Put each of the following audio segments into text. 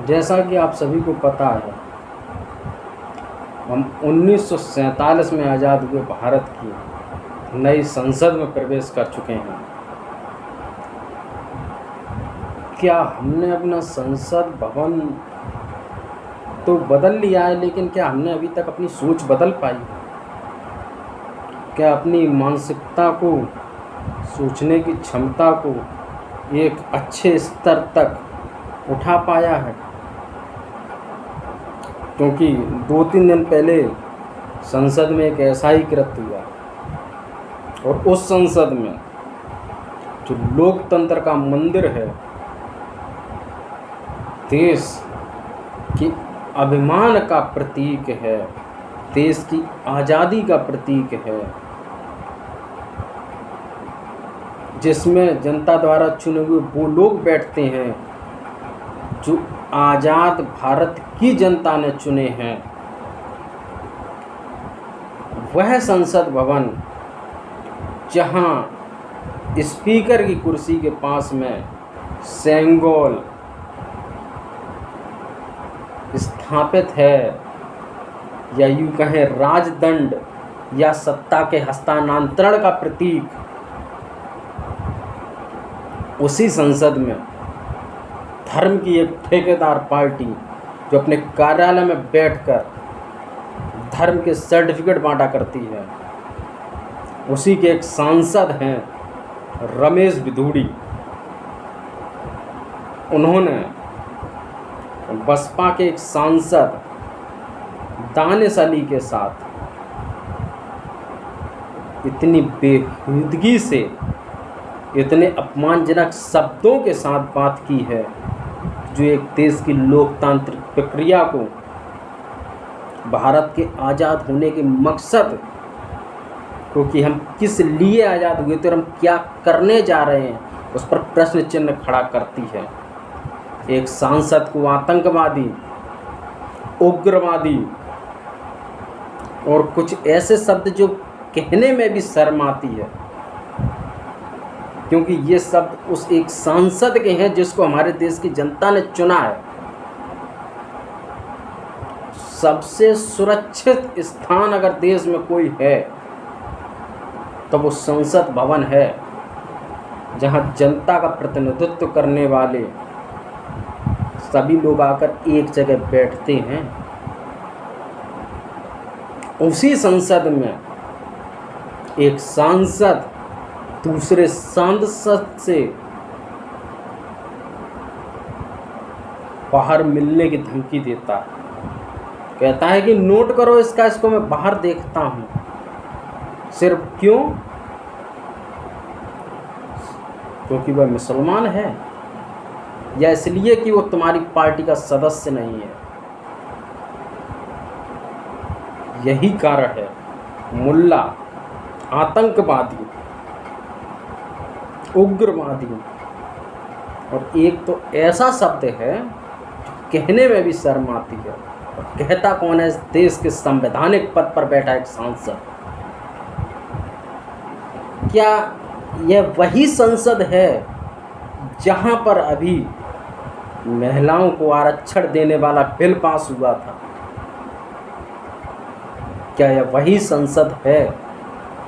जैसा कि आप सभी को पता है, हम 1947 में आज़ाद हुए भारत की नई संसद में प्रवेश कर चुके हैं। क्या हमने अपना संसद भवन तो बदल लिया है, लेकिन क्या हमने अभी तक अपनी सोच बदल पाई? क्या अपनी मानसिकता को, सोचने की क्षमता को एक अच्छे स्तर तक उठा पाया है? क्योंकि 2-3 दिन पहले संसद में एक ऐसा ही कृत्य हुआ और उस संसद में जो लोकतंत्र का मंदिर है, देश की अभिमान का प्रतीक है, देश की आज़ादी का प्रतीक है, जिसमें जनता द्वारा चुने हुए वो लोग बैठते हैं जो आज़ाद भारत की जनता ने चुने हैं, वह संसद भवन जहां स्पीकर की कुर्सी के पास में सेंगोल स्थापित है, या यूँ कहें राजदंड या सत्ता के हस्तांतरण का प्रतीक, उसी संसद में धर्म की एक ठेकेदार पार्टी जो अपने कार्यालय में बैठकर धर्म के सर्टिफिकेट बांटा करती है, उसी के एक सांसद हैं रमेश बिधूड़ी। उन्होंने बसपा के एक सांसद दानिश अली के साथ इतनी बेहूदगी से, इतने अपमानजनक शब्दों के साथ बात की है, जो एक देश की लोकतांत्रिक प्रक्रिया को, भारत के आज़ाद होने के मकसद को, कि हम किस लिए आज़ाद हुए थे और हम क्या करने जा रहे हैं, उस पर प्रश्न चिन्ह खड़ा करती है। एक सांसद को आतंकवादी, उग्रवादी और कुछ ऐसे शब्द जो कहने में भी शर्म आती है, क्योंकि ये शब्द उस एक सांसद के हैं जिसको हमारे देश की जनता ने चुना है। सबसे सुरक्षित स्थान अगर देश में कोई है तो वो संसद भवन है, जहां जनता का प्रतिनिधित्व करने वाले सभी लोग आकर एक जगह बैठते हैं। उसी संसद में एक सांसद दूसरे सांसद से बाहर मिलने की धमकी देता है, कहता है कि नोट करो इसको मैं बाहर देखता हूं। सिर्फ क्यों? क्योंकि वह मुसलमान है, या इसलिए कि वो तुम्हारी पार्टी का सदस्य नहीं है। यही कारण है मुल्ला, आतंकवादी, उग्रवादी, और एक तो ऐसा शब्द है जो कहने में भी शर्म आती है, और कहता कौन है? इस देश के संवैधानिक पद पर बैठा एक सांसद। क्या यह वही संसद है जहां पर अभी महिलाओं को आरक्षण देने वाला बिल पास हुआ था? क्या यह वही संसद है?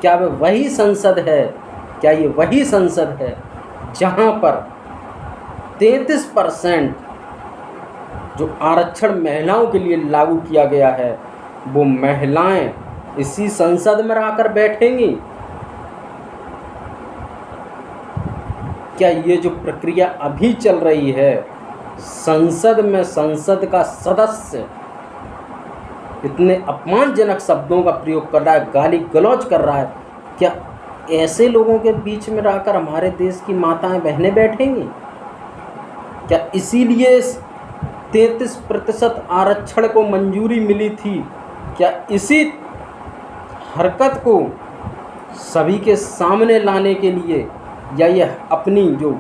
क्या वह वही संसद है? क्या ये वही संसद है जहां पर 33% जो आरक्षण महिलाओं के लिए लागू किया गया है, वो महिलाएं इसी संसद में आकर बैठेंगी? क्या ये जो प्रक्रिया अभी चल रही है, संसद में संसद का सदस्य इतने अपमानजनक शब्दों का प्रयोग कर रहा है, गाली गलौज कर रहा है, क्या ऐसे लोगों के बीच में रहकर हमारे देश की माताएं बहनें बैठेंगी? क्या इसीलिए 33% आरक्षण को मंजूरी मिली थी? क्या इसी हरकत को सभी के सामने लाने के लिए, या यह अपनी जो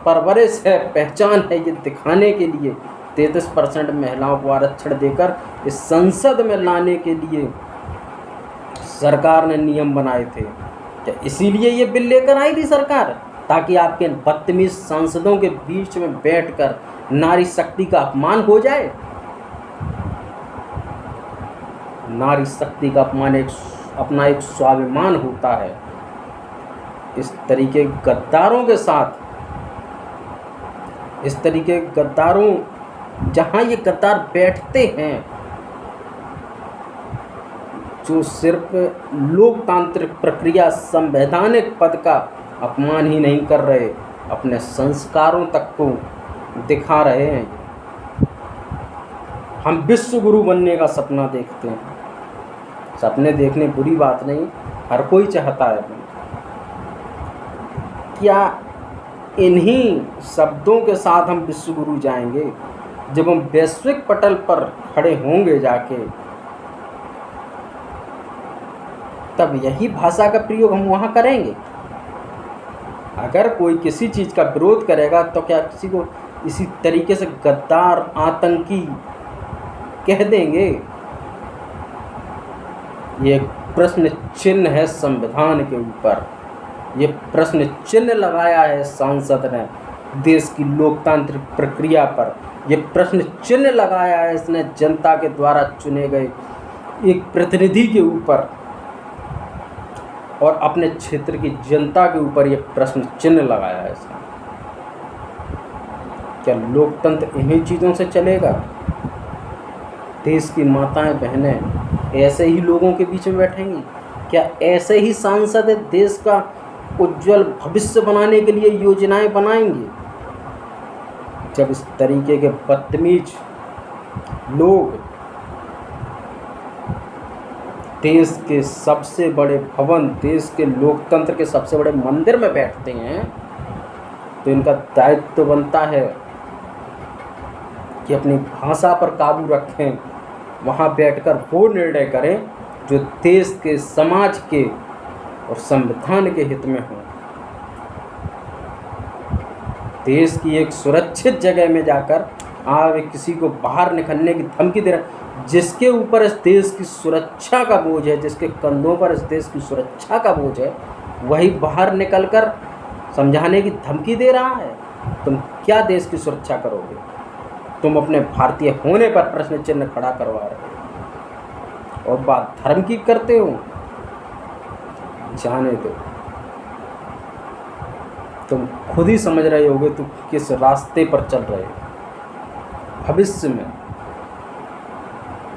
परवरिश है, पहचान है, ये दिखाने के लिए 33% महिलाओं को आरक्षण देकर इस संसद में लाने के लिए सरकार ने नियम बनाए थे? क्या इसीलिए ये बिल लेकर आई थी सरकार, ताकि आपके बदतमीज सांसदों के बीच में बैठकर नारी शक्ति का अपमान हो जाए? नारी शक्ति का अपमान अपना एक स्वाभिमान होता है। इस तरीके गद्दारों के साथ, इस तरीके गद्दारों, जहाँ ये गद्दार बैठते हैं, जो सिर्फ लोकतांत्रिक प्रक्रिया, संवैधानिक पद का अपमान ही नहीं कर रहे, अपने संस्कारों तक को दिखा रहे हैं। हम विश्व गुरु बनने का सपना देखते हैं। सपने देखने बुरी बात नहीं, हर कोई चाहता है। क्या इन्हीं शब्दों के साथ हम विश्व गुरु जाएंगे? जब हम वैश्विक पटल पर खड़े होंगे जाके, तब यही भाषा का प्रयोग हम वहाँ करेंगे। अगर कोई किसी चीज़ का विरोध करेगा तो क्या किसी को इसी तरीके से गद्दार, आतंकी कह देंगे? ये प्रश्न चिन्ह है संविधान के ऊपर। ये प्रश्न चिन्ह लगाया है सांसद ने देश की लोकतांत्रिक प्रक्रिया पर। ये प्रश्न चिन्ह लगाया है इसने जनता के द्वारा चुने गए एक प्रतिनिधि के ऊपर और अपने क्षेत्र की जनता के ऊपर ये प्रश्न चिन्ह लगाया है इसने। क्या लोकतंत्र इन्हीं चीज़ों से चलेगा? देश की माताएं, बहनें ऐसे ही लोगों के बीच में बैठेंगी? क्या ऐसे ही सांसद देश का उज्जवल भविष्य बनाने के लिए योजनाएं बनाएंगे? जब इस तरीके के बदतमीज लोग देश के सबसे बड़े भवन, देश के लोकतंत्र के सबसे बड़े मंदिर में बैठते हैं, तो इनका दायित्व तो बनता है कि अपनी भाषा पर काबू रखें, वहाँ बैठकर वो निर्णय करें जो देश के, समाज के और संविधान के हित में हो। देश की एक सुरक्षित जगह में जाकर आप किसी को बाहर निकलने की धमकी दे रहे हैं, जिसके ऊपर इस देश की सुरक्षा का बोझ है, जिसके कंधों पर इस देश की सुरक्षा का बोझ है, वही बाहर निकलकर समझाने की धमकी दे रहा है। तुम क्या देश की सुरक्षा करोगे? तुम अपने भारतीय होने पर प्रश्न चिन्ह खड़ा करवा रहे हो और बात धर्म की करते हो। जाने दो, तुम खुद ही समझ रहे होगे तुम किस रास्ते पर चल रहे हो। भविष्य में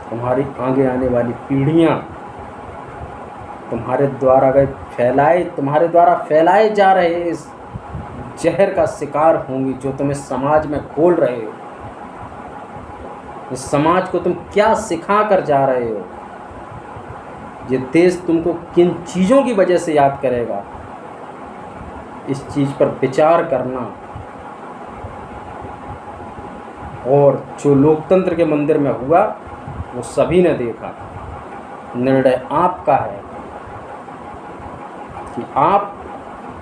तुम्हारी आगे आने वाली पीढ़ियां तुम्हारे द्वारा फैलाए जा रहे इस जहर का शिकार होंगी जो तुम्हें समाज में घोल रहे हो। इस समाज को तुम क्या सिखा कर जा रहे हो? ये देश तुमको किन चीज़ों की वजह से याद करेगा? इस चीज़ पर विचार करना। और जो लोकतंत्र के मंदिर में हुआ वो सभी ने देखा। निर्णय आपका है कि आप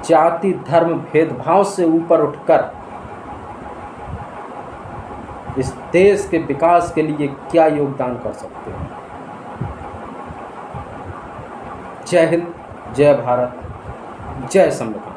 जाति, धर्म, भेदभाव से ऊपर उठकर इस देश के विकास के लिए क्या योगदान कर सकते हैं। जय हिंद, जय भारत, जय संविधान।